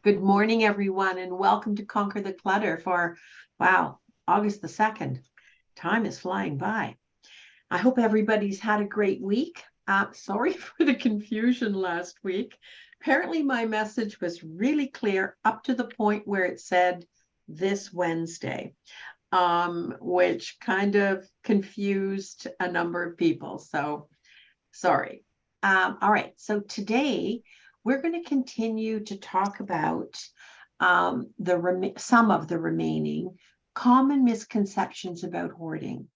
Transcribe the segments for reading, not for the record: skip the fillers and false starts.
Good morning, everyone, and welcome to Conquer the Clutter for, wow, August the 2nd. Time is flying by. I hope everybody's had a great week. Sorry for the confusion last week. Apparently, my message was really clear up to the point where it said this Wednesday, which kind of confused a number of people. So sorry. All right. So today we're going to continue to talk about some of the remaining common misconceptions about hoarding.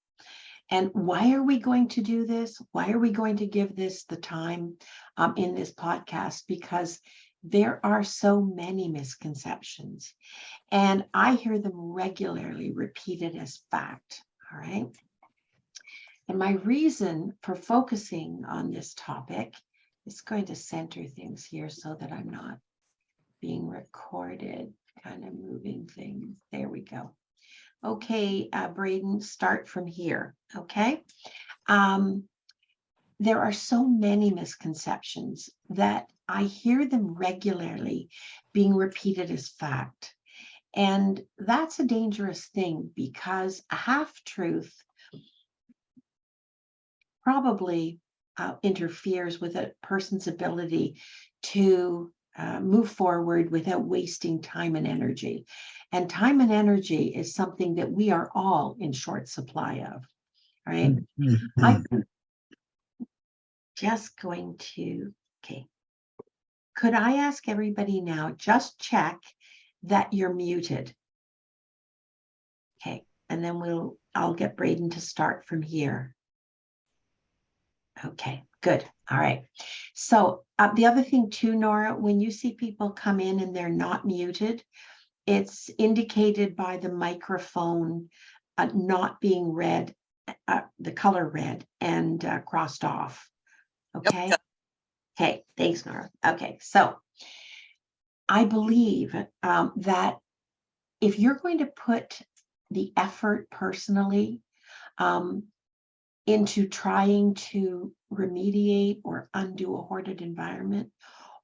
And why are we going to do this? Why are we going to give this the time in this podcast? Because there are so many misconceptions, and I hear them regularly repeated as fact. All right. And my reason for focusing on this topic is going to center things here so that I'm not being recorded, kind of moving things. There we go. Okay, Braden, start from here, okay? There are so many misconceptions that I hear them regularly being repeated as fact. And that's a dangerous thing because a half-truth probably interferes with a person's ability to move forward without wasting time and energy. And time and energy is something that we are all in short supply of, right? I'm just going to, okay. Could I ask everybody now, just check that you're muted. Okay, and then I'll get Braden to start from here. Okay, good. All right. So the other thing too, Nora, when you see people come in and they're not muted, it's indicated by the microphone not being red, the color red and crossed off. Okay. Yep. Okay. Thanks, Nora. Okay. So I believe that if you're going to put the effort personally, into trying to remediate or undo a hoarded environment,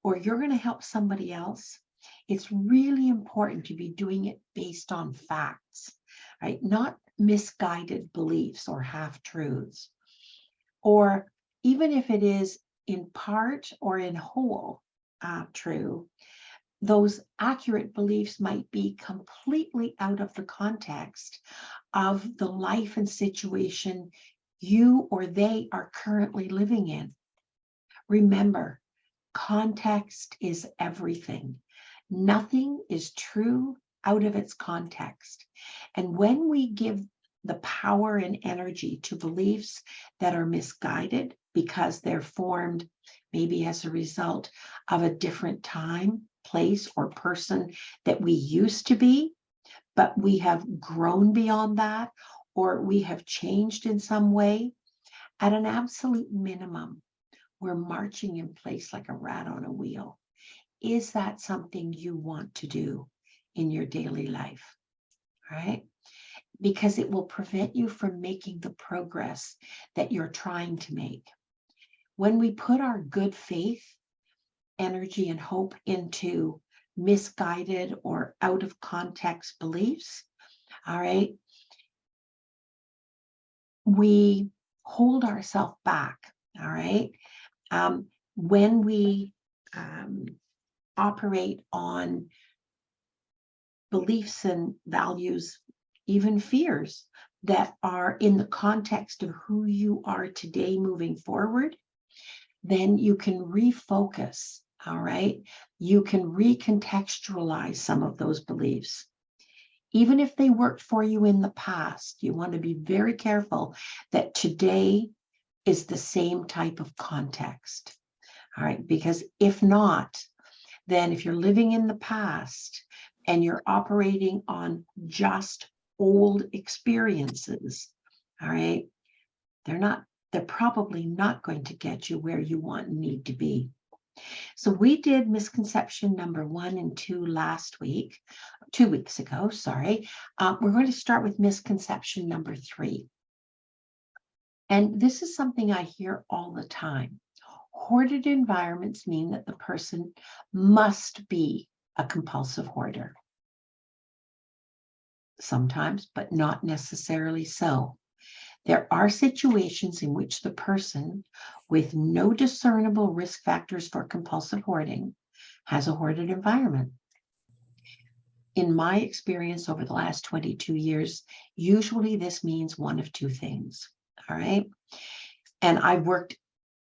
or you're going to help somebody else, it's really important to be doing it based on facts, right? Not misguided beliefs or half-truths. Or even if it is in part or in whole true, those accurate beliefs might be completely out of the context of the life and situation you or they are currently living in. Remember, context is everything. Nothing is true out of its context. And when we give the power and energy to beliefs that are misguided because they're formed maybe as a result of a different time, place, or person that we used to be, but we have grown beyond that, or we have changed in some way, at an absolute minimum, we're marching in place like a rat on a wheel. Is that something you want to do in your daily life? Right? Because it will prevent you from making the progress that you're trying to make. When we put our good faith, energy, and hope into misguided or out of context beliefs, all right, we hold ourselves back, all right? When we operate on beliefs and values, even fears that are in the context of who you are today moving forward, then you can refocus, all right? You can recontextualize some of those beliefs. Even if they worked for you in the past, you want to be very careful that today is the same type of context. All right, because if not, then if you're living in the past and you're operating on just old experiences, all right, they're probably not going to get you where you want and need to be. So we did misconception number 1 and 2 last week, 2 weeks ago, sorry. We're going to start with misconception number 3. And this is something I hear all the time. Hoarded environments mean that the person must be a compulsive hoarder. Sometimes, but not necessarily so. There are situations in which the person with no discernible risk factors for compulsive hoarding has a hoarded environment. In my experience over the last 22 years, usually this means one of two things, all right? And I've worked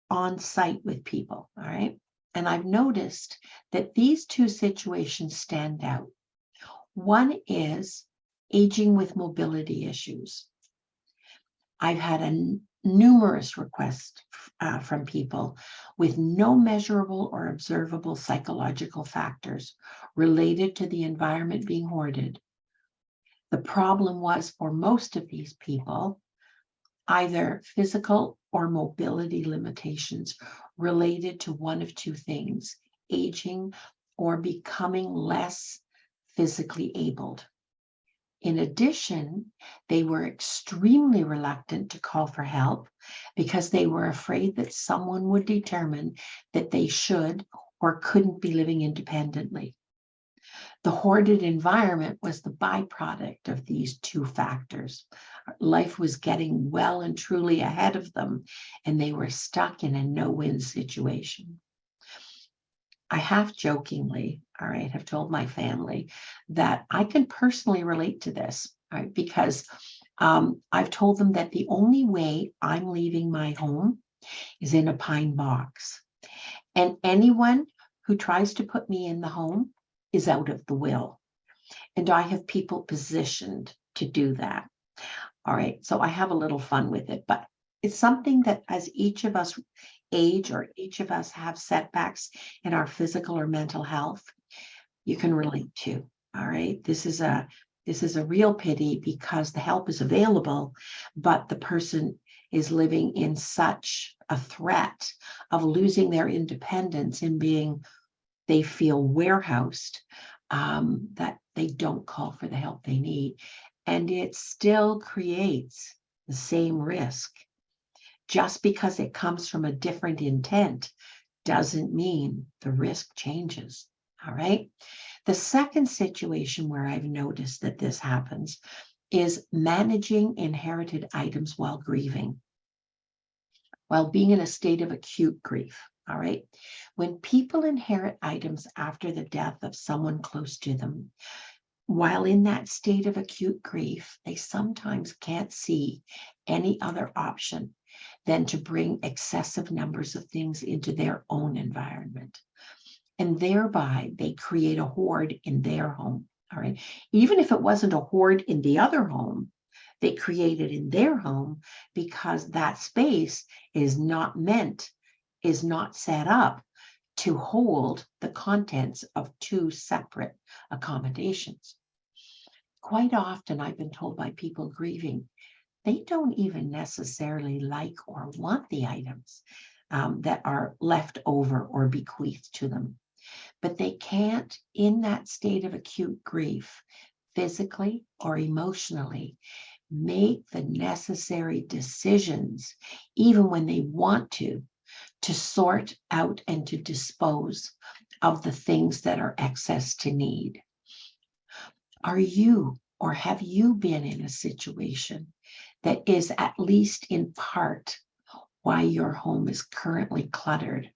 on site with people, all right? And I've noticed that these two situations stand out. One is aging with mobility issues. I've had numerous requests from people with no measurable or observable psychological factors related to the environment being hoarded. The problem was, for most of these people, either physical or mobility limitations related to one of two things: aging or becoming less physically abled. In addition, they were extremely reluctant to call for help because they were afraid that someone would determine that they should or couldn't be living independently. The hoarded environment was the byproduct of these two factors. Life was getting well and truly ahead of them, and they were stuck in a no-win situation. I half jokingly, all right, have told my family that I can personally relate to this, right? Because I've told them that the only way I'm leaving my home is in a pine box. And anyone who tries to put me in the home is out of the will. And I have people positioned to do that. All right, so I have a little fun with it, but it's something that as each of us age or each of us have setbacks in our physical or mental health, you can relate to. All right, this is a real pity because the help is available, but the person is living in such a threat of losing their independence and they feel warehoused, that they don't call for the help they need. And it still creates the same risk. Just because it comes from a different intent doesn't mean the risk changes, all right? The second situation where I've noticed that this happens is managing inherited items while grieving, while being in a state of acute grief, all right? When people inherit items after the death of someone close to them, while in that state of acute grief, they sometimes can't see any other option than to bring excessive numbers of things into their own environment. And thereby they create a hoard in their home, all right? Even if it wasn't a hoard in the other home, they create it in their home because that space is not set up to hold the contents of two separate accommodations. Quite often I've been told by people grieving, they don't even necessarily like or want the items that are left over or bequeathed to them. But they can't, in that state of acute grief, physically or emotionally, make the necessary decisions, even when they want to sort out and to dispose of the things that are excess to need. Are you or have you been in a situation that is at least in part why your home is currently cluttered?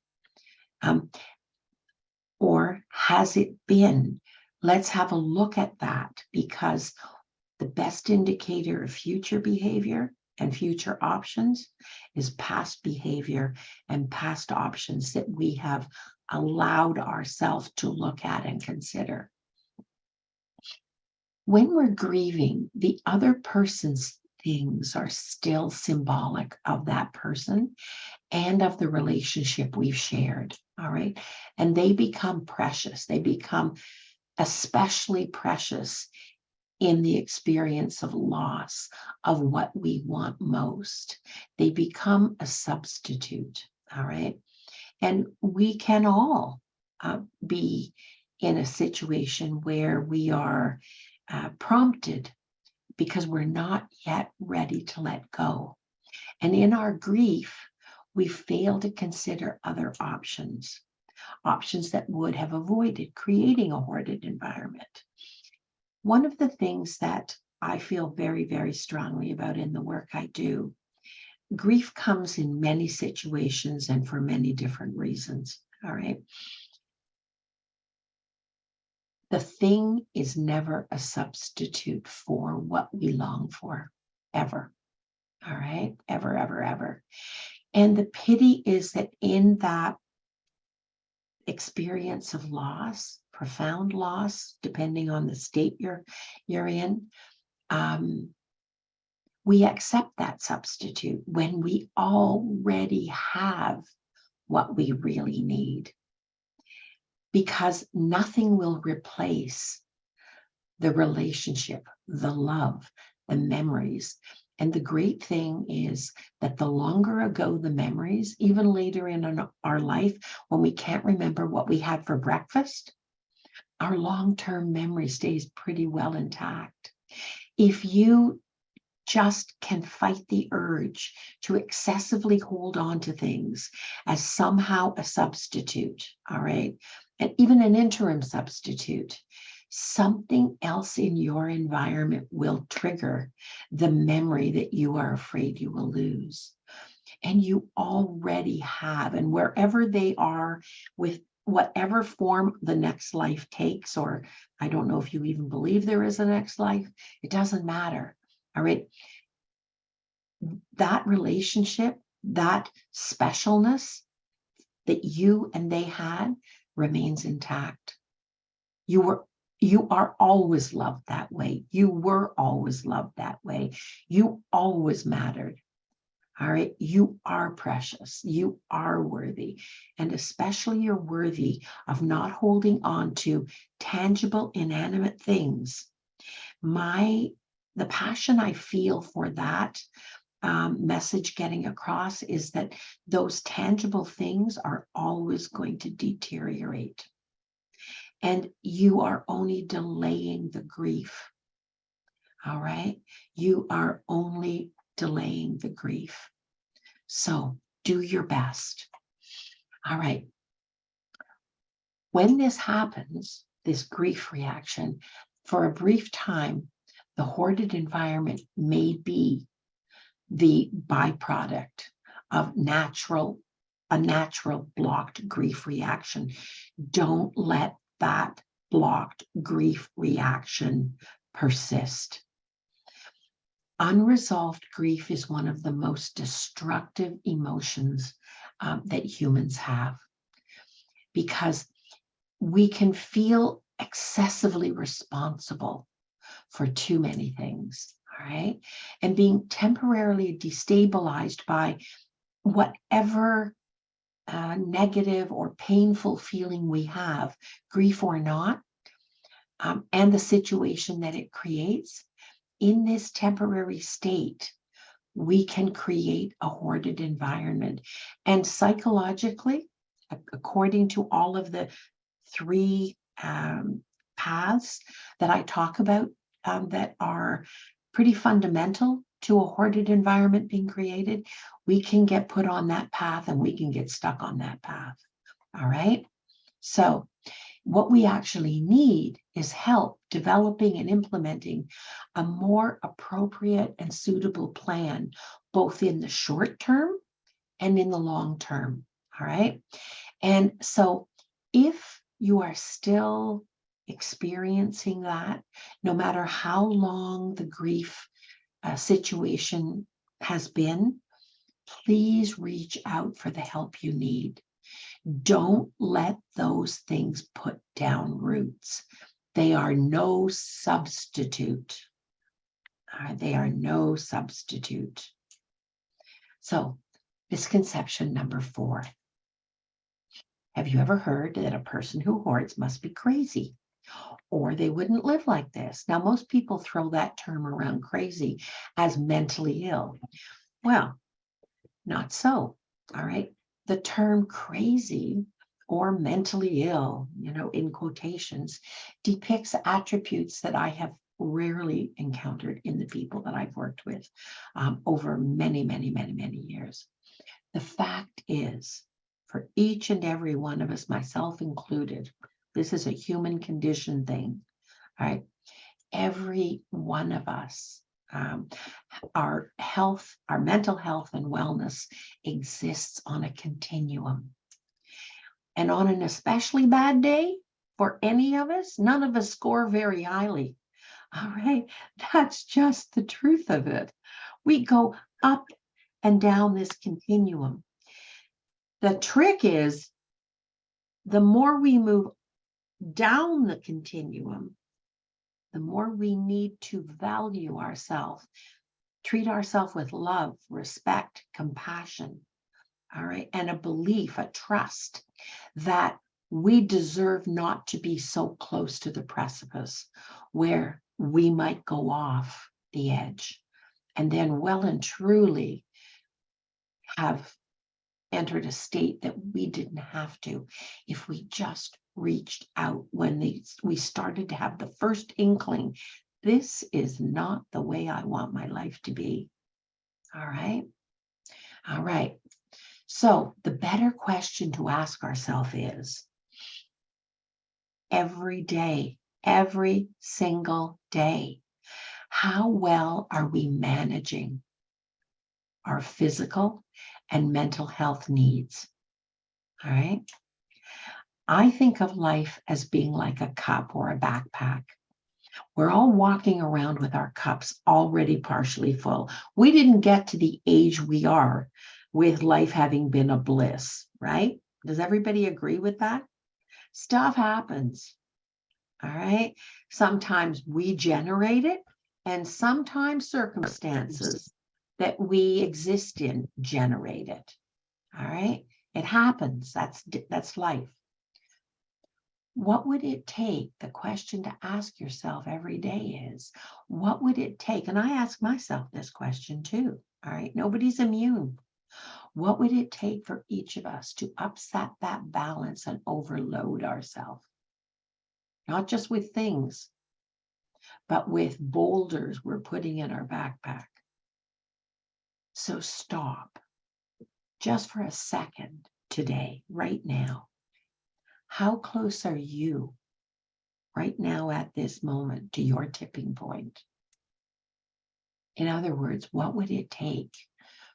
Or has it been? Let's have a look at that, because the best indicator of future behavior and future options is past behavior and past options that we have allowed ourselves to look at and consider. When we're grieving, the other person's things are still symbolic of that person and of the relationship we've shared, all right? And they become precious. They become especially precious in the experience of loss of what we want most. They become a substitute, all right? And we can all be in a situation where we are prompted because we're not yet ready to let go. And in our grief, we fail to consider other options. options that would have avoided creating a hoarded environment. One of the things that I feel very, very strongly about in the work I do, grief comes in many situations and for many different reasons. All right. The thing is never a substitute for what we long for, ever. All right. Ever, ever, ever. And the pity is that in that experience of loss, profound loss, depending on the state you're in, we accept that substitute when we already have what we really need, because nothing will replace the relationship, the love, the memories. And the great thing is that the longer ago the memories, even later in our life, when we can't remember what we had for breakfast, our long-term memory stays pretty well intact. If you just can fight the urge to excessively hold on to things as somehow a substitute, all right, and even an interim substitute, something else in your environment will trigger the memory that you are afraid you will lose. And you already have, and wherever they are, with whatever form the next life takes, or I don't know if you even believe there is a next life, it doesn't matter. All right. That relationship, that specialness that you and they had remains intact. You are always loved that way. You were always loved that way. You always mattered. All right. You are precious. You are worthy. And especially you're worthy of not holding on to tangible, inanimate things. The passion I feel for that message getting across is that those tangible things are always going to deteriorate. And you are only delaying the grief. All right. You are only delaying the grief. So do your best. All right. When this happens, this grief reaction, for a brief time, the hoarded environment may be the byproduct of a natural blocked grief reaction. Don't let that blocked grief reaction persist. Unresolved grief is one of the most destructive emotions that humans have, because we can feel excessively responsible for too many things, all right? And being temporarily destabilized by whatever negative or painful feeling we have, grief or not, and the situation that it creates, in this temporary state, we can create a hoarded environment. And psychologically, according to all of the three paths that I talk about that are pretty fundamental to a hoarded environment being created, we can get put on that path and we can get stuck on that path. All right. So what we actually need is help developing and implementing a more appropriate and suitable plan, both in the short term and in the long term. All right. And so if you are still experiencing that, no matter how long the grief situation has been, please reach out for the help you need. Don't let those things put down roots. They are no substitute. They are no substitute. So, misconception number 4. Have you ever heard that a person who hoards must be crazy, or they wouldn't live like this? Now, most people throw that term around, crazy, as mentally ill. Well, not so. All right. The term crazy or mentally ill, in quotations, depicts attributes that I have rarely encountered in the people that I've worked with over many, many, many, many years. The fact is, for each and every one of us, myself included. This is a human condition thing, right? Every one of us, our health, our mental health and wellness exists on a continuum. And on an especially bad day for any of us, none of us score very highly. All right. That's just the truth of it. We go up and down this continuum. The trick is the more we move down the continuum, the more we need to value ourselves, treat ourselves with love, respect, compassion, all right, and a belief, a trust that we deserve not to be so close to the precipice where we might go off the edge and then well and truly have entered a state that we didn't have to if we just reached out when we started to have the first inkling, this is not the way I want my life to be. All right. All right. So the better question to ask ourselves is, every day, every single day, how well are we managing our physical and mental health needs? All right. I think of life as being like a cup or a backpack. We're all walking around with our cups already partially full. We didn't get to the age we are with life having been a bliss, right? Does everybody agree with that? Stuff happens, all right? Sometimes we generate it, and sometimes circumstances that we exist in generate it, all right? It happens. That's life. What would it take? The question to ask yourself every day is, what would it take? And I ask myself this question too. All right. Nobody's immune. What would it take for each of us to upset that balance and overload ourselves? Not just with things, but with boulders we're putting in our backpack. So stop just for a second today, right now. How close are you right now at this moment to your tipping point? In other words, what would it take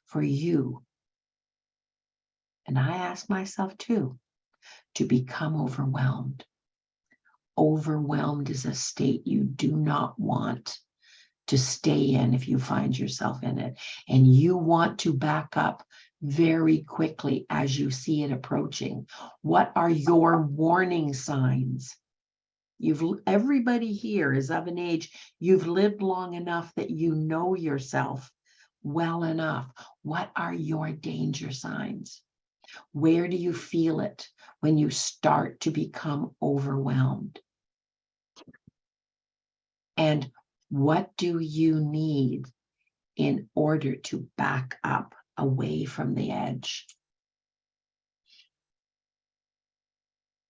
for you, and I ask myself too, to become overwhelmed? Overwhelmed is a state you do not want to stay in if you find yourself in it. And you want to back up very quickly as you see it approaching. What are your warning signs? Everybody here is of an age, you've lived long enough that you know yourself well enough. What are your danger signs? Where do you feel it when you start to become overwhelmed? And what do you need in order to back up away from the edge?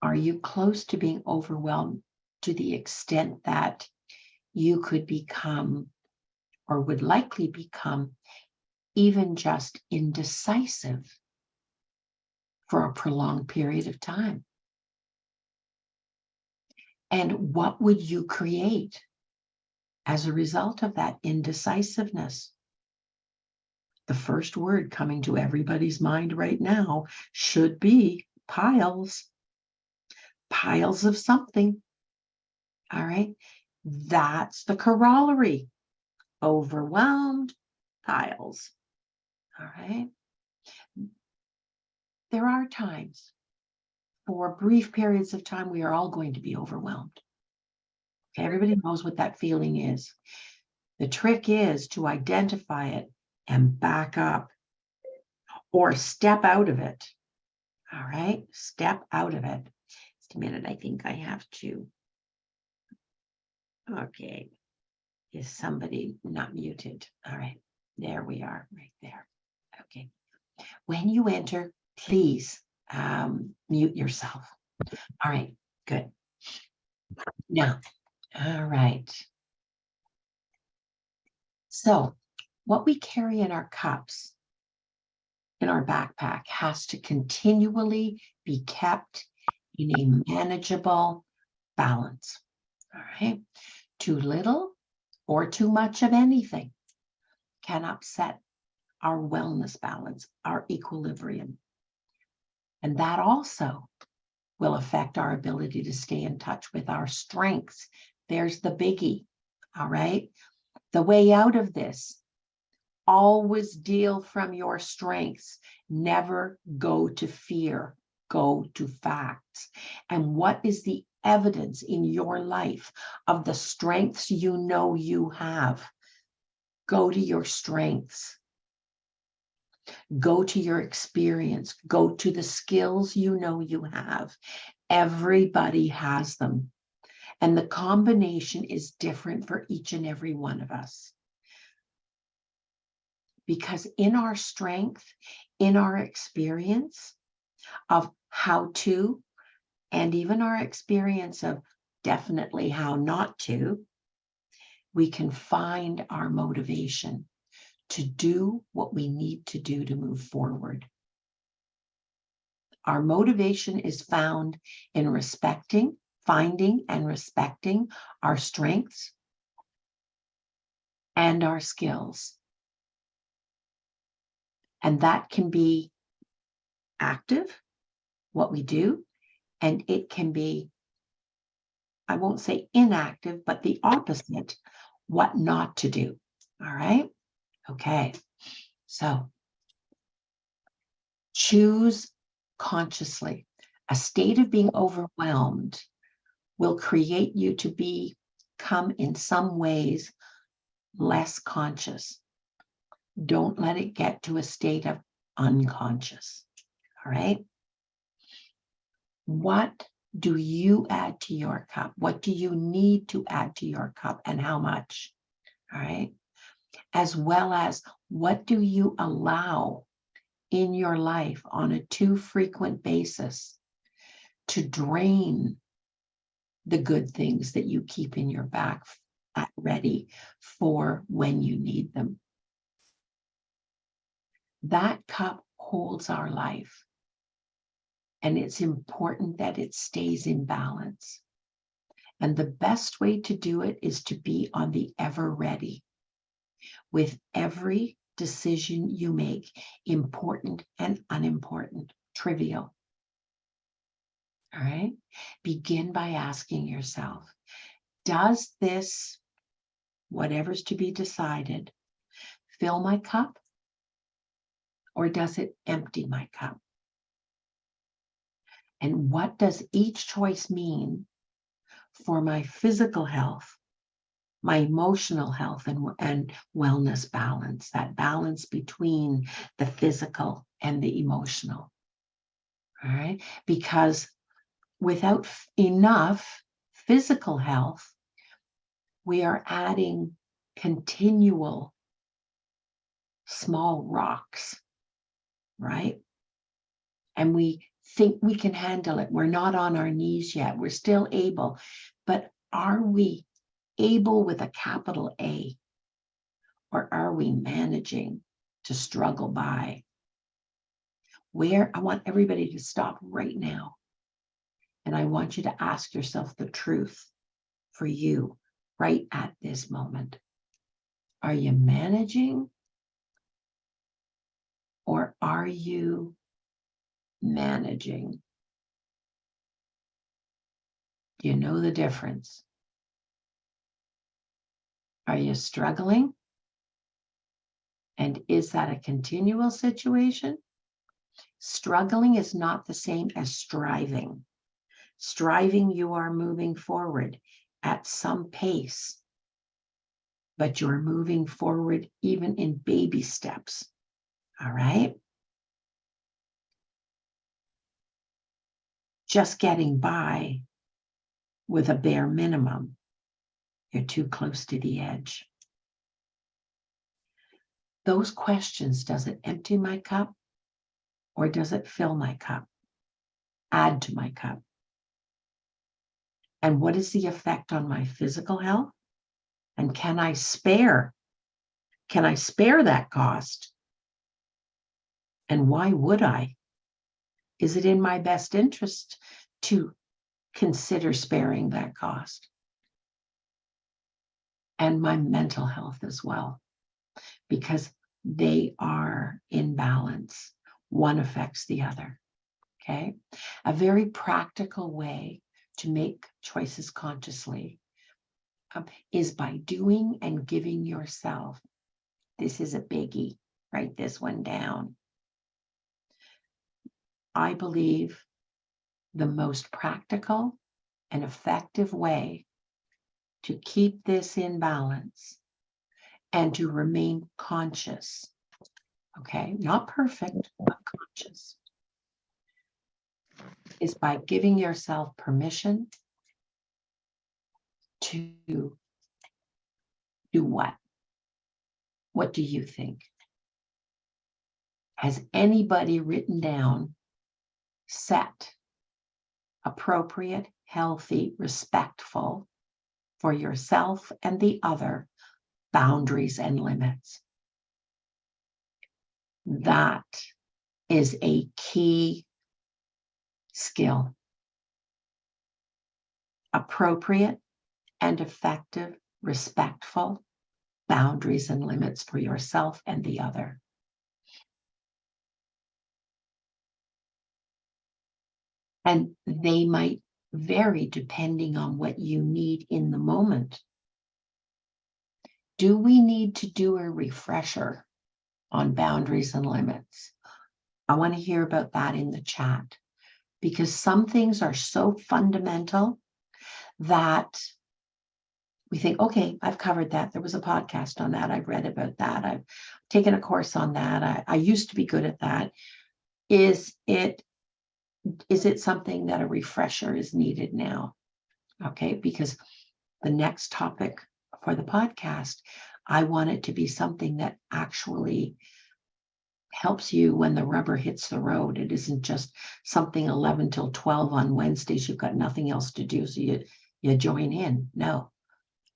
Are you close to being overwhelmed to the extent that you could become, or would likely become, even just indecisive for a prolonged period of time? And what would you create as a result of that indecisiveness? The first word coming to everybody's mind right now should be piles. Piles of something. All right. That's the corollary. Overwhelmed, piles. All right. There are times, for brief periods of time, we are all going to be overwhelmed. Okay, everybody knows what that feeling is. The trick is to identify it and back up or step out of it. All right, step out of it. Just a minute, I think I have to. Okay, is somebody not muted? All right, there we are, right there. Okay, when you enter, please mute yourself. All right, good. Now, all right. So what we carry in our cups in our backpack has to continually be kept in a manageable balance. All right. Too little or too much of anything can upset our wellness balance, our equilibrium. And that also will affect our ability to stay in touch with our strengths. There's the biggie. All right. The way out of this, always deal from your strengths. Never go to fear, go to facts. And what is the evidence in your life of the strengths you know you have? Go to your strengths. Go to your experience. Go to the skills you know you have. Everybody has them. And the combination is different for each and every one of us. Because in our strength, in our experience of how to, and even our experience of definitely how not to, we can find our motivation to do what we need to do to move forward. Our motivation is found in finding and respecting our strengths and our skills. And that can be active, what we do, and it can be, I won't say inactive, but the opposite, what not to do. All right? Okay. So choose consciously. A state of being overwhelmed will create you to become, in some ways, less conscious. Don't let it get to a state of unconscious. All right? What do you add to your cup? What do you need to add to your cup, and how much? All right? As well as, what do you allow in your life on a too frequent basis to drain the good things that you keep in your back at ready for when you need them? That cup holds our life, and it's important that it stays in balance. And the best way to do it is to be on the ever ready with every decision you make, important and unimportant, trivial. All right? Begin by asking yourself, does this, whatever's to be decided, fill my cup, or does it empty my cup? And what does each choice mean for my physical health, my emotional health, and wellness balance, that balance between the physical and the emotional? All right? Because without enough physical health, we are adding continual small rocks, right? And we think we can handle it. We're not on our knees yet. We're still able. But are we able with a capital A? Or are we managing to struggle by? I want everybody to stop right now. And I want you to ask yourself the truth for you right at this moment. Are you managing, or are you managing? Do you know the difference? Are you struggling? And is that a continual situation? Struggling is not the same as striving. Striving, you are moving forward at some pace, but you're moving forward even in baby steps. All right? Just getting by with a bare minimum, you're too close to the edge. Those questions, does it empty my cup, or does it fill my cup? Add to my cup? And what is the effect on my physical health? And can I spare that cost And why would I? Is it in my best interest to consider sparing that cost? And my mental health as well, because they are in balance. One affects the other. Okay. A very practical way to make choices consciously is by doing and giving yourself. This is a biggie. Write this one down. I believe the most practical and effective way to keep this in balance and to remain conscious, okay, not perfect, but conscious, is by giving yourself permission to do what? What do you think? Has anybody written down set, appropriate, healthy, respectful for yourself and the other boundaries and limits? That is a key skill. Appropriate and effective, respectful boundaries and limits for yourself and the other. And they might vary depending on what you need in the moment. Do we need to do a refresher on boundaries and limits? I want to hear about that in the chat, because some things are so fundamental that we think, okay, I've covered that. There was a podcast on that. I've read about that. I've taken a course on that. I used to be good at that. Is it something that a refresher is needed now? Okay, because the next topic for the podcast, I want it to be something that actually helps you when the rubber hits the road. It isn't just something 11 till 12 on Wednesdays. You've got nothing else to do, so you join in. No,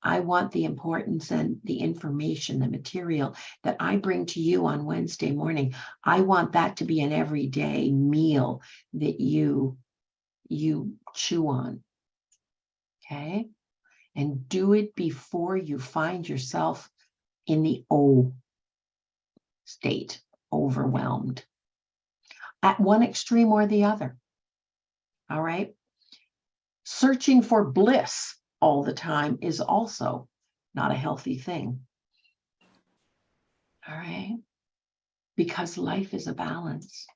I want the importance and the information, the material that I bring to you on Wednesday morning. I want that to be an everyday meal that you chew on. Okay? And do it before you find yourself in the O state, overwhelmed, at one extreme or the other. All right? Searching for bliss all the time is also not a healthy thing. All right? Because life is a balance.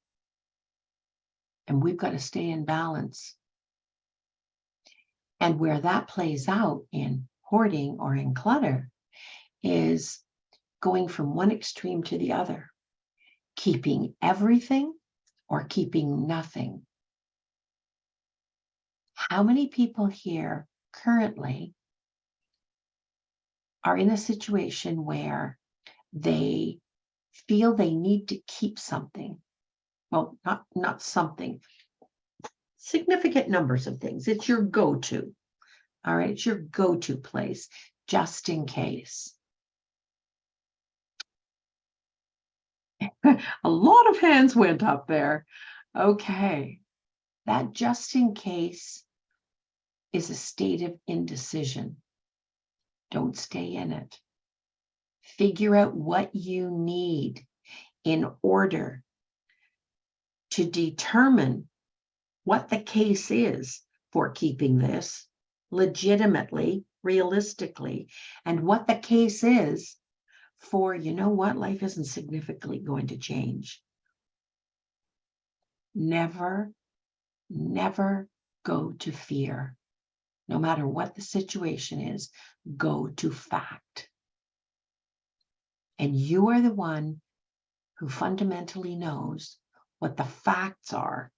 And we've got to stay in balance. And where that plays out in hoarding or in clutter is going from one extreme to the other, keeping everything or keeping nothing. How many people here currently are in a situation where they feel they need to keep something? Well, not something, significant numbers of things. It's your go-to. All right, it's your go-to place, just in case. A lot of hands went up there. Okay, that just in case is a state of indecision. Don't stay in it. Figure out what you need in order to determine what the case is for keeping this legitimately, realistically, and what the case is for, you know what, life isn't significantly going to change. Never, never go to fear. No matter what the situation is, go to fact. And you are the one who fundamentally knows what the facts are,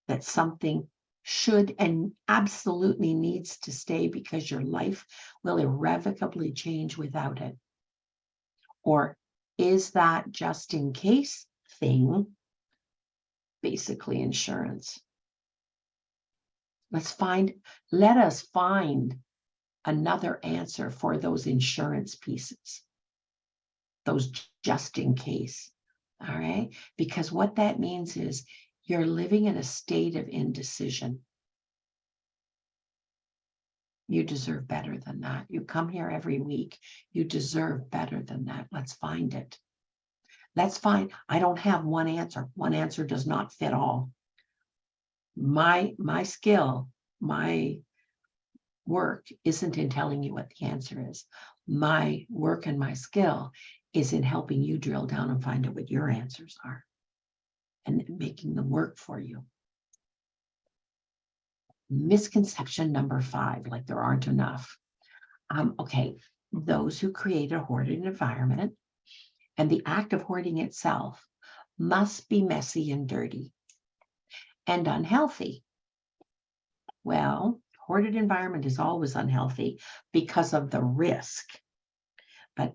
that something should and absolutely needs to stay because your life will irrevocably change without it. Or is that just in case thing basically insurance? Let us find another answer for those insurance pieces, those just in case. All right. Because what that means is you're living in a state of indecision. You deserve better than that. You come here every week. You deserve better than that. Let's find it. That's fine. I don't have one answer. One answer does not fit all. My skill, my work isn't in telling you what the answer is. My work and my skill is in helping you drill down and find out what your answers are and making them work for you. Misconception number 5, like there aren't enough. Okay, those who create a hoarded environment and the act of hoarding itself must be messy and dirty and unhealthy. Well, hoarded environment is always unhealthy because of the risk, but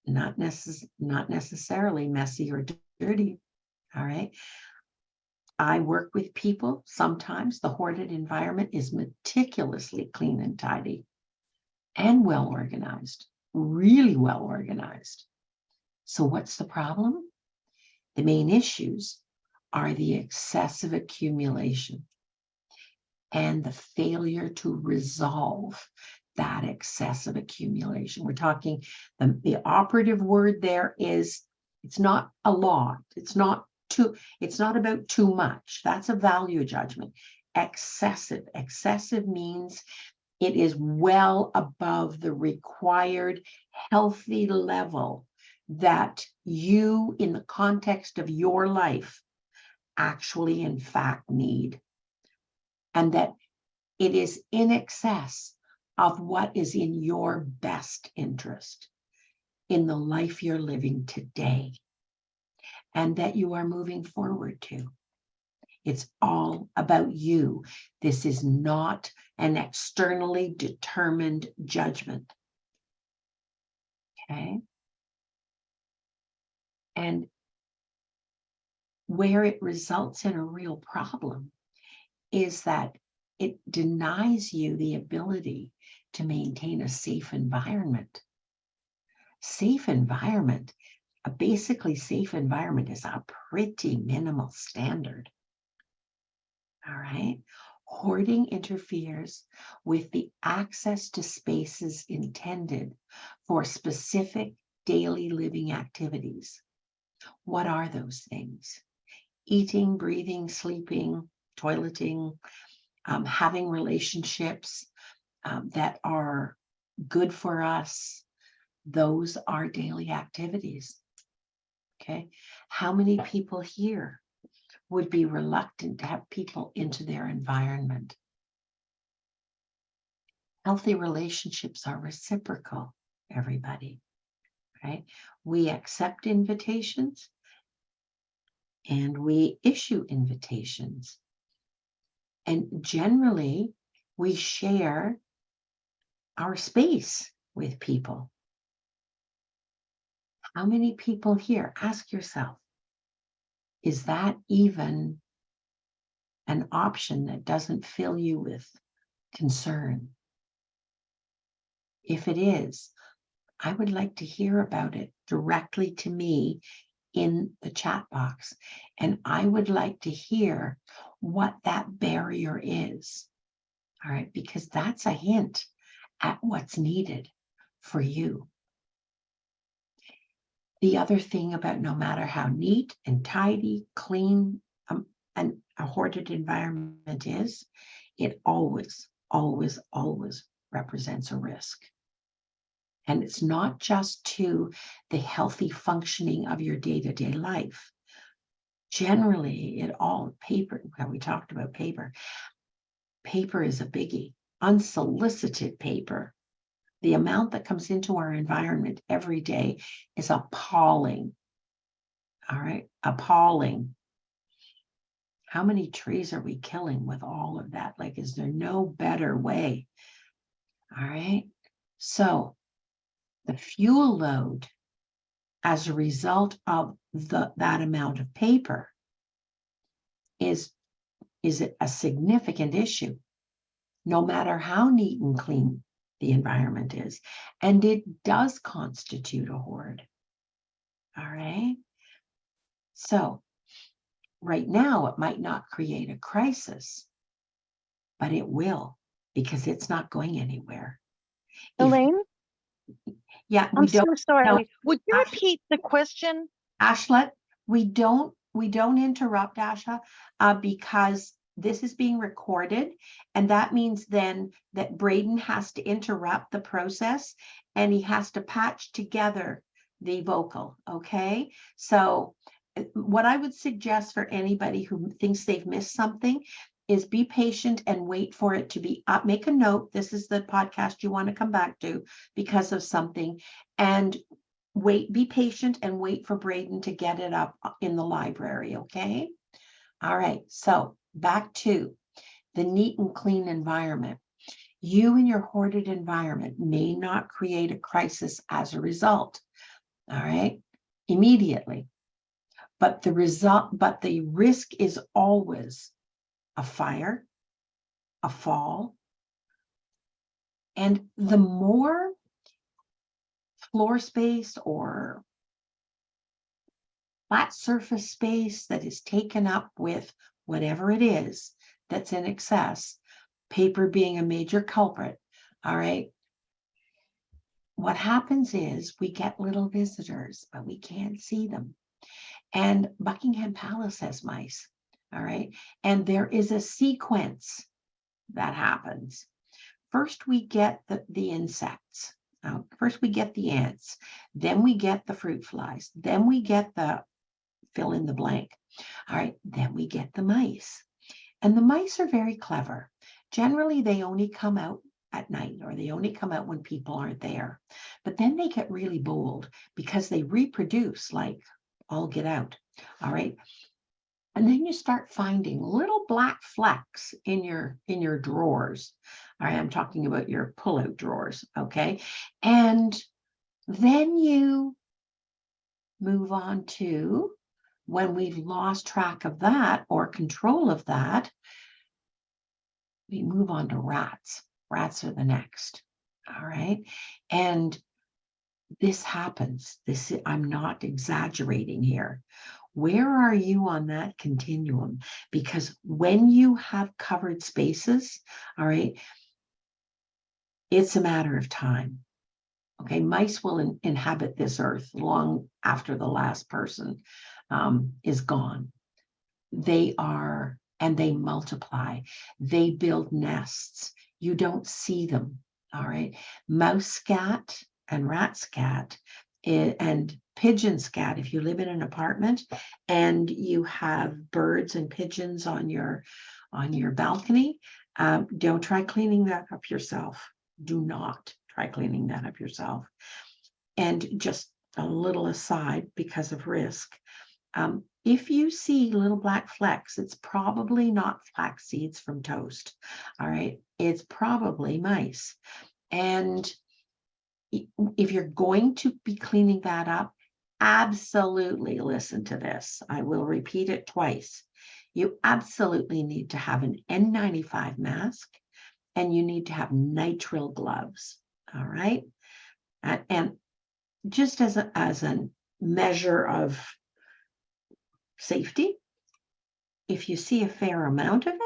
not necessarily messy or dirty. All right. I work with people. Sometimes the hoarded environment is meticulously clean and tidy and well organized, really well organized. So what's the problem? The main issues are the excessive accumulation and the failure to resolve that excessive accumulation. We're talking, the operative word there is, it's not a lot. It's not about too much. That's a value judgment. Excessive means it is well above the required healthy level that you, in the context of your life, actually in fact need. And that it is in excess of what is in your best interest in the life you're living today and that you are moving forward to. It's all about you. This is not an externally determined judgment. Okay? And where it results in a real problem is that it denies you the ability to maintain a safe environment. Safe environment, a basically safe environment is a pretty minimal standard. All right. Hoarding interferes with the access to spaces intended for specific daily living activities. What are those things? Eating, breathing, sleeping, toileting, having relationships that are good for us. Those are daily activities. Okay. How many people here would be reluctant to have people into their environment? Healthy relationships are reciprocal, everybody, right? We accept invitations and we issue invitations. And generally, we share our space with people. How many people here, ask yourself, is that even an option that doesn't fill you with concern? If it is, I would like to hear about it directly to me in the chat box. And I would like to hear what that barrier is. All right, because that's a hint at what's needed for you. The other thing about no matter how neat and tidy, clean, and a hoarded environment is, it always, always, always represents a risk. And it's not just to the healthy functioning of your day-to-day life. Generally, paper, we talked about paper. Paper is a biggie. Unsolicited paper. The amount that comes into our environment every day is appalling. All right, appalling. How many trees are we killing with all of that? Like, is there no better way? All right. So the fuel load as a result of that amount of paper is it a significant issue, no matter how neat and clean the environment is. And it does constitute a hoard. All right. So right now, it might not create a crisis, but it will, because it's not going anywhere. If, Elaine, yeah, I'm we don't. so No, sorry. Would you repeat the question? Ashlet, we don't interrupt, Asha, because this is being recorded, and that means then that Braden has to interrupt the process and he has to patch together the vocal. Okay, so what I would suggest for anybody who thinks they've missed something is be patient and wait for it to be up. Make a note. This is the podcast you want to come back to because of something, and wait, be patient and wait for Braden to get it up in the library, okay? All right, so back to the neat and clean environment. You and your hoarded environment may not create a crisis as a result, all right, immediately. But the risk is always a fire, a fall, and the more floor space or flat surface space that is taken up with whatever it is that's in excess, paper being a major culprit, all right, what happens is we get little visitors, but we can't see them. And Buckingham Palace has mice, all right, and there is a sequence that happens. First, we get the insects. First, we get the ants. Then we get the fruit flies. Then we get the fill in the blank. All right, then we get the mice. And the mice are very clever. Generally, they only come out at night, or they only come out when people aren't there. But then they get really bold because they reproduce like all get out. All right. And then you start finding little black flecks in your drawers. All right, I'm talking about your pull-out drawers, okay? And then you move on to, when we've lost track of that or control of that, we move on to rats. Rats are the next, all right? And this happens. I'm not exaggerating here. Where are you on that continuum? Because when you have covered spaces, all right, it's a matter of time. Okay, mice will inhabit this earth long after the last person is gone. They are, and they multiply. They build nests. You don't see them, all right? Mouse scat and rat scat and pigeon scat, if you live in an apartment and you have birds and pigeons on your balcony, don't try cleaning that up yourself. Do not try cleaning that up yourself. And just a little aside, because of risk, if you see little black flecks, it's probably not flax seeds from toast. All right, it's probably mice. And if you're going to be cleaning that up, absolutely listen to this. I will repeat it twice. You absolutely need to have an N95 mask and you need to have nitrile gloves. All right. And just as a measure of safety, if you see a fair amount of it,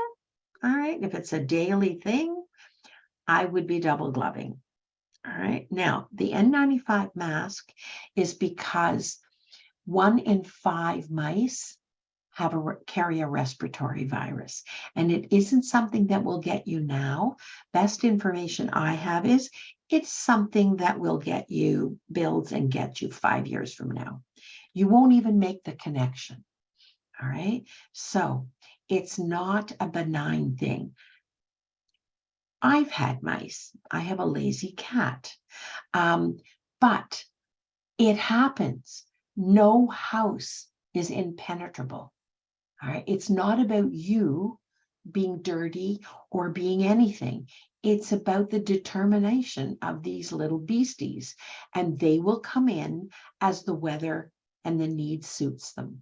all right, if it's a daily thing, I would be double gloving. All right. Now, the N95 mask is because 1 in 5 mice carry a respiratory virus, and it isn't something that will get you now. Best information I have is it's something that will get you, builds and get you 5 years from now. You won't even make the connection. All right. So it's not a benign thing. I've had mice. I have a lazy cat. But it happens. No house is impenetrable. All right. It's not about you being dirty or being anything. It's about the determination of these little beasties, and they will come in as the weather and the need suits them.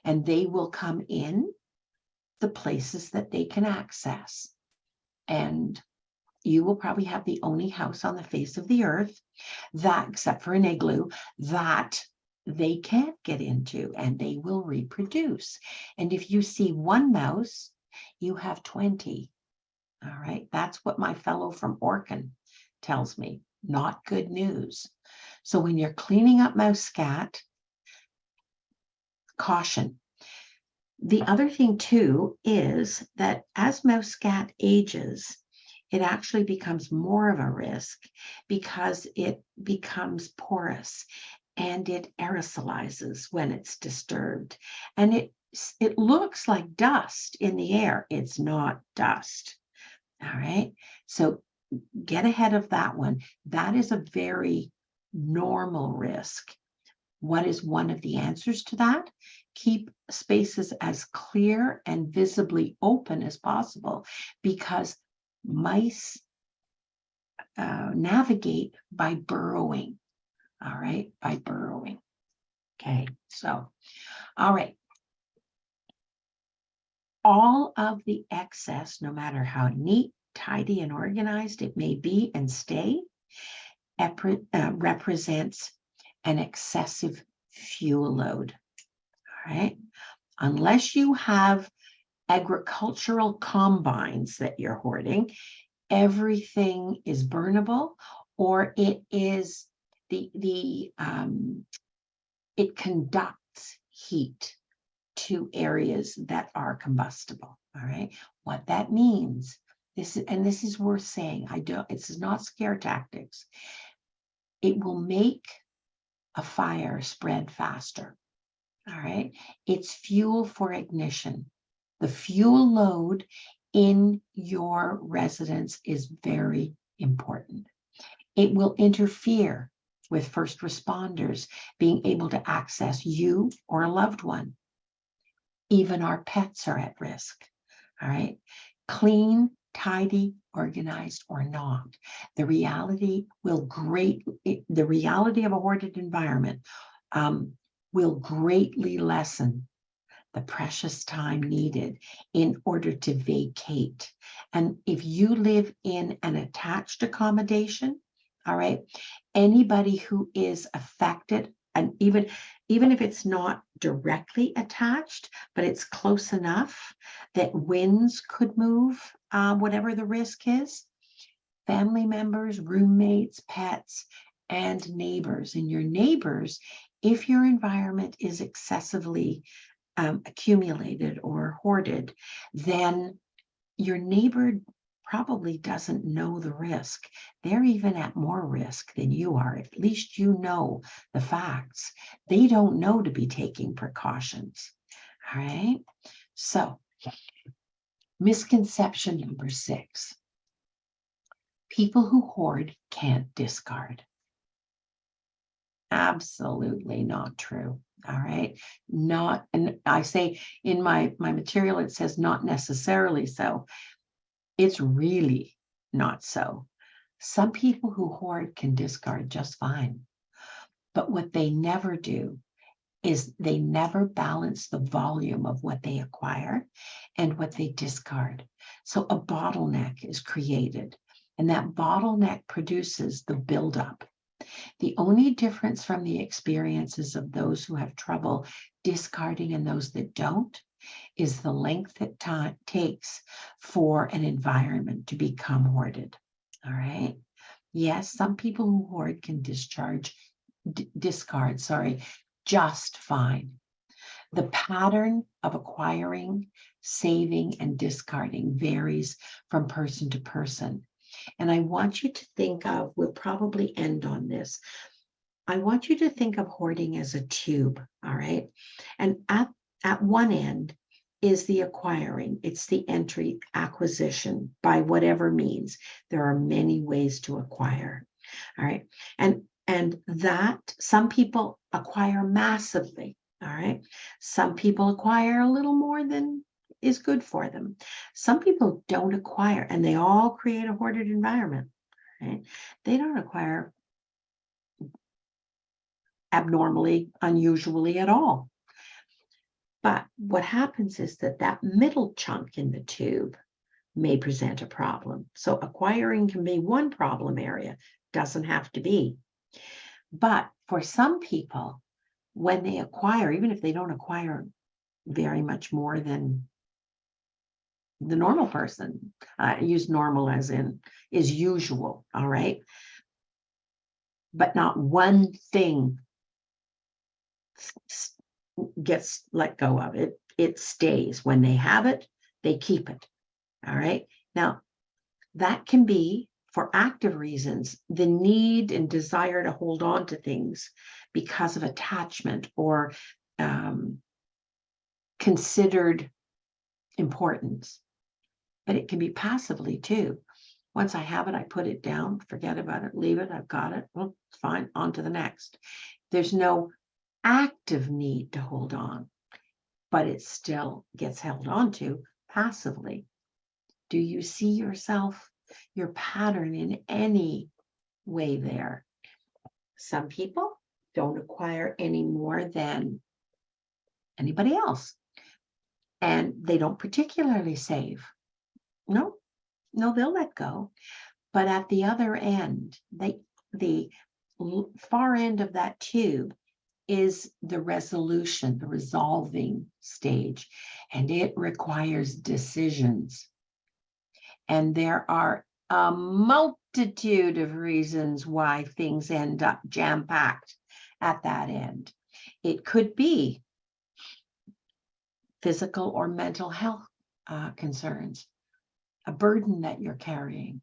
And they will come in the places that they can access. And you will probably have the only house on the face of the earth that, except for an igloo, that they can't get into, and they will reproduce. And if you see one mouse, you have 20. All right, that's what my fellow from Orkin tells me. Not good news. So when you're cleaning up mouse scat, caution. The other thing too is that as mouse scat ages, it actually becomes more of a risk because it becomes porous and it aerosolizes when it's disturbed. And it looks like dust in the air. It's not dust. All right. So get ahead of that one. That is a very normal risk. What is one of the answers to that? Keep spaces as clear and visibly open as possible, because mice navigate by burrowing. All right, by burrowing. Okay, so, all right. All of the excess, no matter how neat, tidy, and organized it may be and stay, represents an excessive fuel load. All right. Unless you have agricultural combines that you're hoarding, everything is burnable, or it is it conducts heat to areas that are combustible. All right. What that means, this is worth saying. This is not scare tactics. It will make a fire spread faster. All right. It's fuel for ignition. The fuel load in your residence is very important. It will interfere with first responders being able to access you or a loved one. Even our pets are at risk. All right. Clean, tidy, organized, or not. The reality of a hoarded environment will greatly lessen the precious time needed in order to vacate. And if you live in an attached accommodation, all right, anybody who is affected, and even if it's not directly attached, but it's close enough that winds could move, whatever the risk is, family members, roommates, pets, and neighbors. And your neighbors, if your environment is excessively accumulated or hoarded, then your neighbor probably doesn't know the risk. They're even at more risk than you are. At least you know the facts. They don't know to be taking precautions. All right. So, misconception number 6. People who hoard can't discard. Absolutely not true. All right. Not, and I say in my material, it says not necessarily so. It's really not so. Some people who hoard can discard just fine. But what they never do is they never balance the volume of what they acquire and what they discard. So a bottleneck is created, and that bottleneck produces the buildup. The only difference from the experiences of those who have trouble discarding and those that don't is the length it takes for an environment to become hoarded. All right. Yes, some people who hoard can discard, just fine. The pattern of acquiring, saving, and discarding varies from person to person. And I want you to think of, we'll probably end on this. I want you to think of hoarding as a tube, all right? And at one end is the acquiring. It's the entry, acquisition by whatever means. There are many ways to acquire, all right? And that some people acquire massively, all right? Some people acquire a little more than is good for them. Some people don't acquire, and they all create a hoarded environment, right? They don't acquire abnormally, unusually at all. But what happens is that middle chunk in the tube may present a problem. So acquiring can be one problem area, doesn't have to be. But for some people, when they acquire, even if they don't acquire very much more than the normal person, use normal as in is usual, all right? But not one thing gets let go of it. It stays. When they have it, they keep it, all right? Now, that can be, for active reasons, the need and desire to hold on to things because of attachment or considered importance. But it can be passively too. Once I have it, I put it down, forget about it, leave it, I've got it. Well, it's fine, on to the next. There's no active need to hold on, but it still gets held on to passively. Do you see yourself, your pattern in any way there? Some people don't acquire any more than anybody else, and they don't particularly save. No, they'll let go. But at the other end, the far end of that tube is the resolution, the resolving stage, and it requires decisions. And there are a multitude of reasons why things end up jam-packed at that end. It could be physical or mental health concerns, a burden that you're carrying.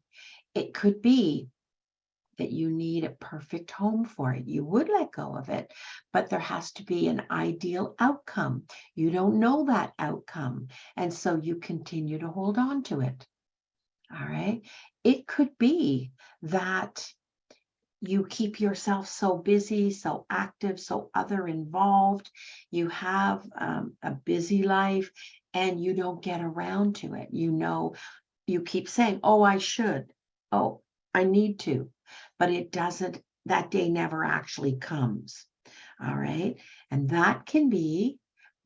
It could be that you need a perfect home for it. You would let go of it, but there has to be an ideal outcome. You don't know that outcome, and so you continue to hold on to it. All right. It could be that you keep yourself so busy, so active, so other involved. You have a busy life and you don't get around to it. You know, you keep saying, oh, I should. Oh, I need to. But it doesn't, that day never actually comes. All right. And that can be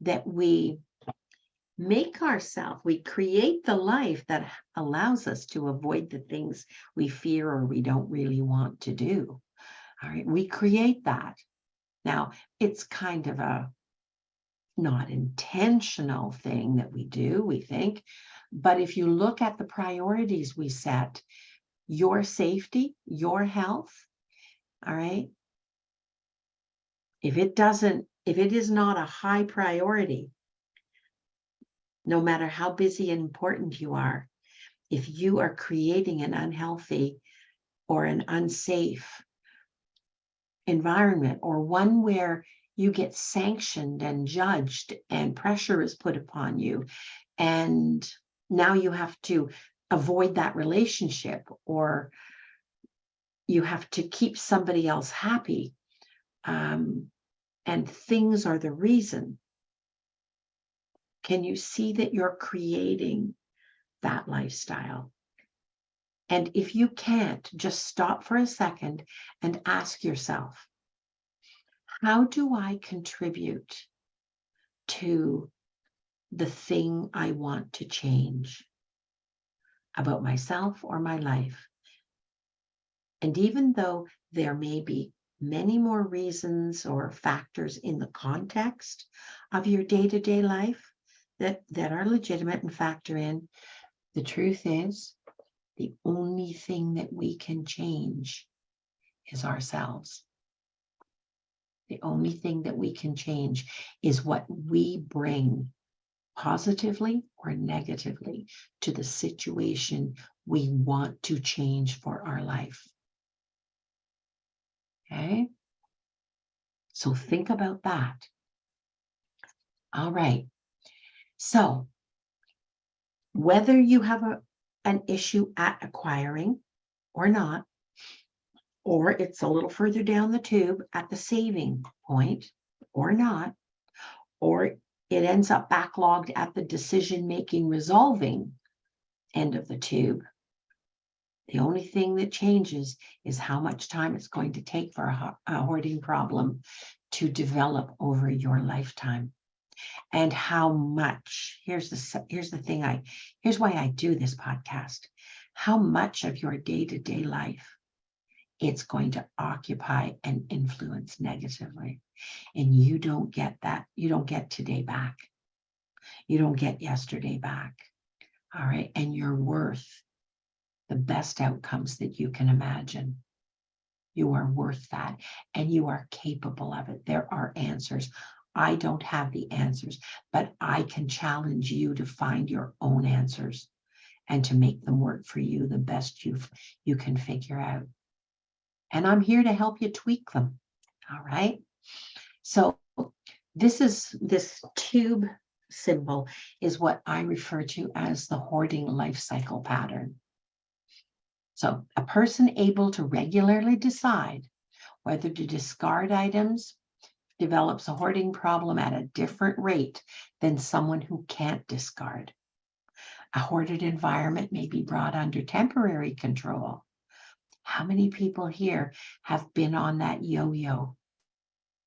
that we make ourselves, we create the life that allows us to avoid the things we fear or we don't really want to do. All right, we create that. Now, it's kind of a not intentional thing that we do, we think, but if you look at the priorities we set, your safety, your health, all right, if it is not a high priority, no matter how busy and important you are, if you are creating an unhealthy or an unsafe environment, or one where you get sanctioned and judged and pressure is put upon you, and now you have to avoid that relationship, or you have to keep somebody else happy, and things are the reason. Can you see that you're creating that lifestyle? And if you can't, just stop for a second and ask yourself, how do I contribute to the thing I want to change about myself or my life? And even though there may be many more reasons or factors in the context of your day-to-day life that are legitimate and factor in, the truth is the only thing that we can change is ourselves. The only thing that we can change is what we bring positively or negatively to the situation we want to change for our life. Okay? So think about that. All right. So whether you have an issue at acquiring or not, or it's a little further down the tube at the saving point or not, or it ends up backlogged at the decision-making, resolving end of the tube, the only thing that changes is how much time it's going to take for a hoarding problem to develop over your lifetime. And how much, here's why I do this podcast, how much of your day-to-day life it's going to occupy and influence negatively. And you don't get that. You don't get today back. You don't get yesterday back. All right. And you're worth the best outcomes that you can imagine. You are worth that, and you are capable of it. There are answers. I don't have the answers, but I can challenge you to find your own answers and to make them work for you the best you can figure out. And I'm here to help you tweak them. All right. So this tube symbol is what I refer to as the hoarding life cycle pattern. So a person able to regularly decide whether to discard items develops a hoarding problem at a different rate than someone who can't discard. A hoarded environment may be brought under temporary control. How many people here have been on that yo-yo?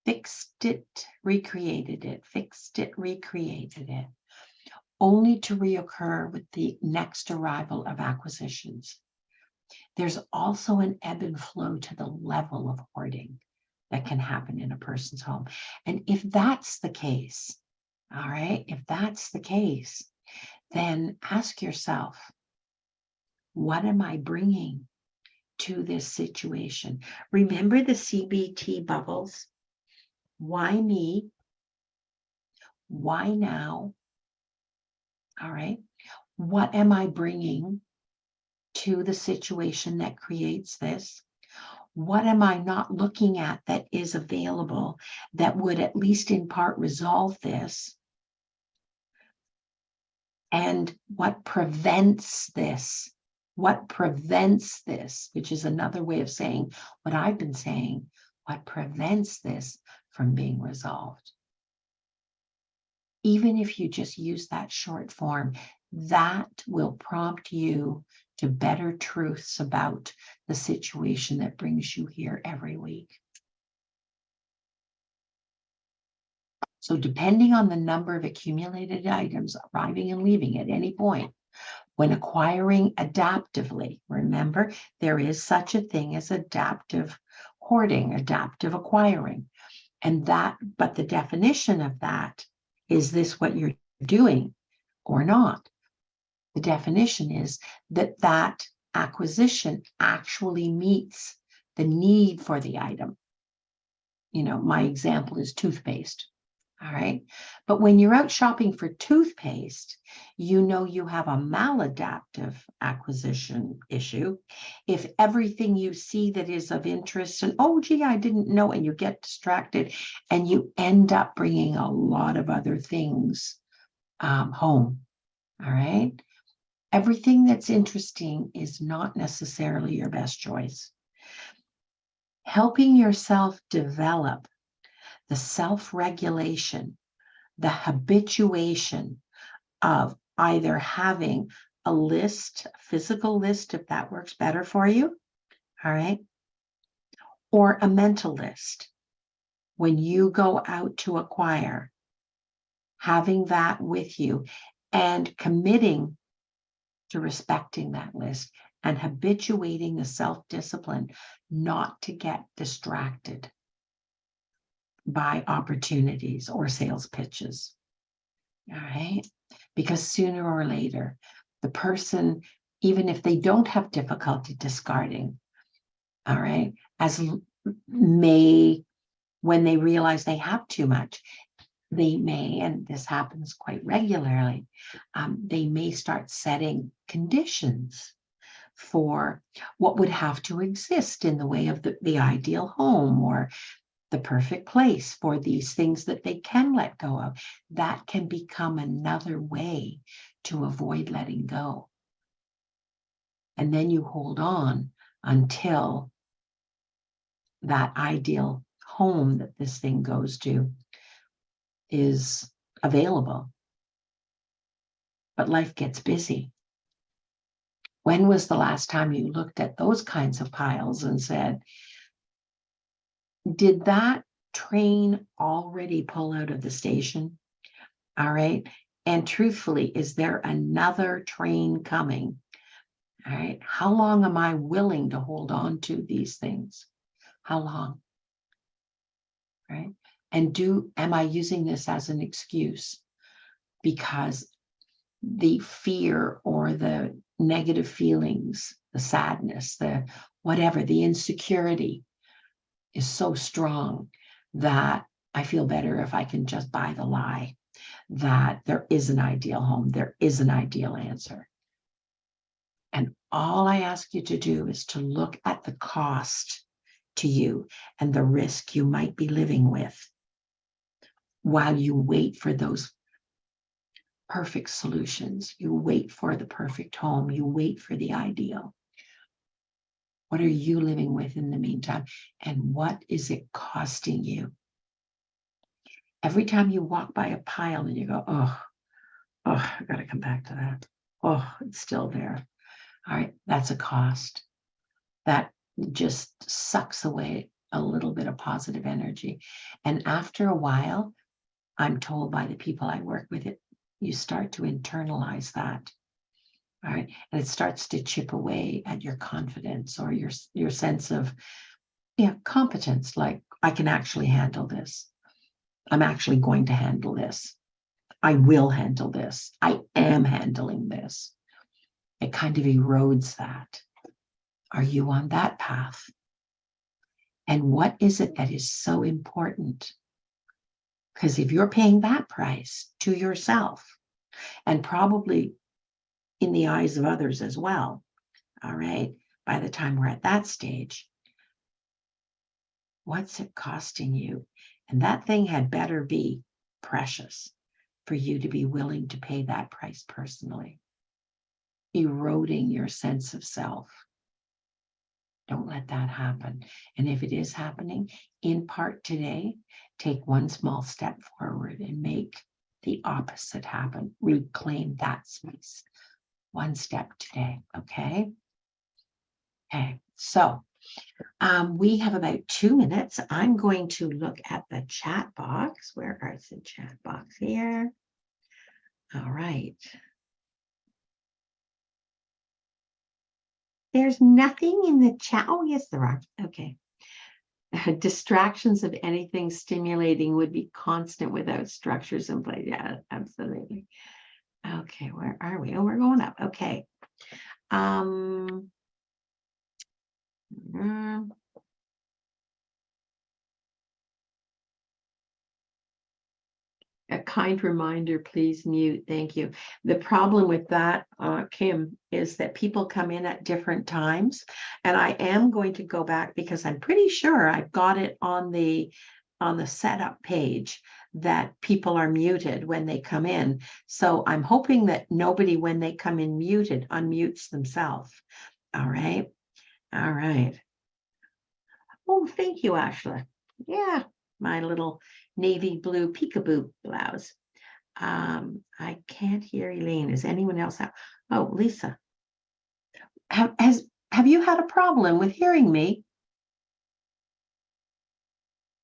Fixed it, recreated it, fixed it, recreated it, only to reoccur with the next arrival of acquisitions. There's also an ebb and flow to the level of hoarding that can happen in a person's home. And if that's the case, all right, if that's the case, then ask yourself, what am I bringing to this situation? Remember the CBT bubbles? Why me? Why now? All right. What am I bringing to the situation that creates this? What am I not looking at that is available that would at least in part resolve this? And what prevents this? What prevents this, which is another way of saying what I've been saying, what prevents this from being resolved? Even if you just use that short form, that will prompt you to better truths about the situation that brings you here every week. So depending on the number of accumulated items arriving and leaving at any point, when acquiring adaptively, remember, there is such a thing as adaptive hoarding, adaptive acquiring. And that, but the definition of that, is this what you're doing or not? The definition is that that acquisition actually meets the need for the item. You know, my example is toothpaste. All right. But when you're out shopping for toothpaste, you know you have a maladaptive acquisition issue. If everything you see that is of interest and, oh, gee, I didn't know, and you get distracted and you end up bringing a lot of other things home. All right. Everything that's interesting is not necessarily your best choice. Helping yourself develop the self-regulation, the habituation of either having a list, a physical list, if that works better for you, all right, or a mental list. When you go out to acquire, having that with you and committing to respecting that list and habituating the self-discipline not to get distracted by opportunities or sales pitches. All right. Because sooner or later, the person, even if they don't have difficulty discarding, all right, when they realize they have too much, they may, and this happens quite regularly, they may start setting conditions for what would have to exist in the way of the ideal home or the perfect place for these things that they can let go of. That can become another way to avoid letting go. And then you hold on until that ideal home that this thing goes to is available. But life gets busy. When was the last time you looked at those kinds of piles and said, did that train already pull out of the station? All right. And truthfully, is there another train coming All right. How long am I willing to hold on to these things? How long? Right. And am I using this as an excuse? Because the fear or the negative feelings, the sadness, the whatever, the insecurity is so strong that I feel better if I can just buy the lie that there is an ideal home, there is an ideal answer. And all I ask you to do is to look at the cost to you and the risk you might be living with while you wait for those perfect solutions. You wait for the perfect home. You wait for the ideal. What are you living with in the meantime? And what is it costing you? Every time you walk by a pile and you go, oh, I got to come back to that. Oh, it's still there. All right, that's a cost. That just sucks away a little bit of positive energy. And after a while, I'm told by the people I work with, you start to internalize that. All right. And it starts to chip away at your confidence or your sense of competence, like I can actually handle this. I'm actually going to handle this. I will handle this. I am handling this. It kind of erodes that. Are you on that path? And what is it that is so important? Because if you're paying that price to yourself, and probably in the eyes of others as well, all right, by the time we're at that stage, what's it costing you? And that thing had better be precious for you to be willing to pay that price personally, eroding your sense of self. Don't let that happen. And if it is happening, in part today, take one small step forward and make the opposite happen. Reclaim that space. One step today, okay? Okay, so we have about 2 minutes. I'm going to look at the chat box. Where is the chat box here? All right. There's nothing in the chat. Oh, yes, there are. Okay. Distractions of anything stimulating would be constant without structures in place. Yeah, absolutely. Okay, where are we? Oh, we're going up. Okay. A kind reminder, please mute. Thank you. The problem with that, Kim, is that people come in at different times. And I am going to go back because I'm pretty sure I've got it on the setup page that people are muted when they come in. So I'm hoping that nobody, when they come in muted, unmutes themselves. All right. All right. Oh, thank you, Ashla. Yeah, my little navy blue peekaboo blouse. I can't hear Elaine. Is anyone else out? Oh, Lisa. Have you had a problem with hearing me?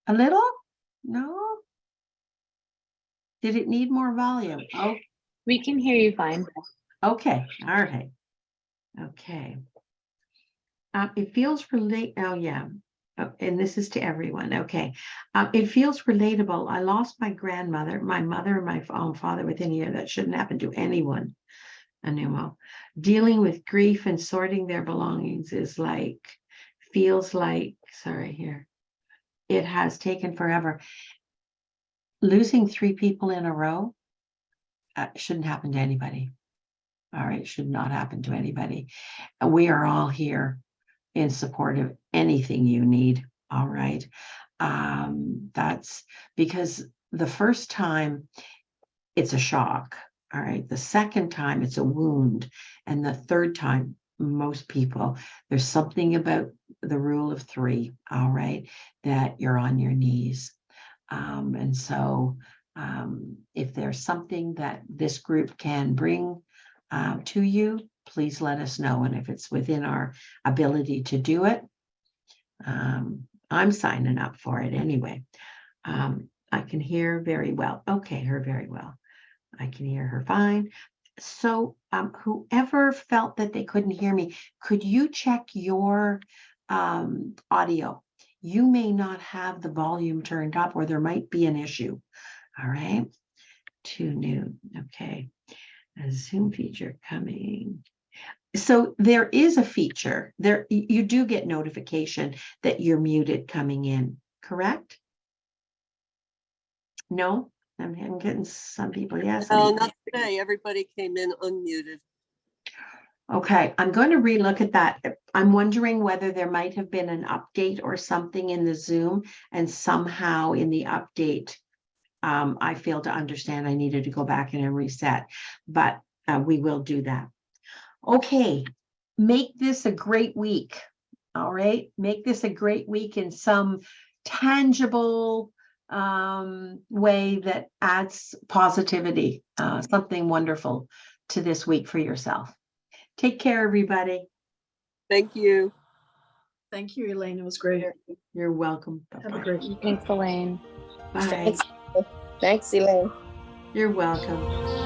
A little? No? Did it need more volume? Oh, We can hear you fine. okay. All right. Okay. It feels oh yeah. And this is to everyone. Okay. It feels relatable. I lost my grandmother, my mother, and my own father within a year. That shouldn't happen to anyone. Anumo. Dealing with grief and sorting their belongings feels like, sorry, here. It has taken forever. Losing 3 people in a row shouldn't happen to anybody. All right, should not happen to anybody. We are all here in support of anything you need. All right. That's because the first time it's a shock. All right. The second time it's a wound. And the third time, most people, there's something about the rule of 3. All right. That you're on your knees. And so if there's something that this group can bring to you, please let us know. And if it's within our ability to do it, I'm signing up for it anyway. I can hear very well. Okay, her very well. I can hear her fine. So whoever felt that they couldn't hear me, could you check your audio? You may not have the volume turned up, or there might be an issue. All right. 2 new. Okay. A Zoom feature coming. So there is a feature there. You do get notification that you're muted coming in, correct? No, I'm getting some people. Yes. No, not today. Everybody came in unmuted. Okay, I'm going to relook at that. I'm wondering whether there might have been an update or something in the Zoom, and somehow in the update, I failed to understand. I needed to go back in and reset, but we will do that. Okay, make this a great week. All right, make this a great week in some tangible way that adds positivity, something wonderful to this week for yourself. Take care, everybody. Thank you. Thank you, Elaine. It was great. You're welcome. Have a Bye-bye. great week. Thanks, Elaine. Bye. Thanks, Elaine. You're welcome.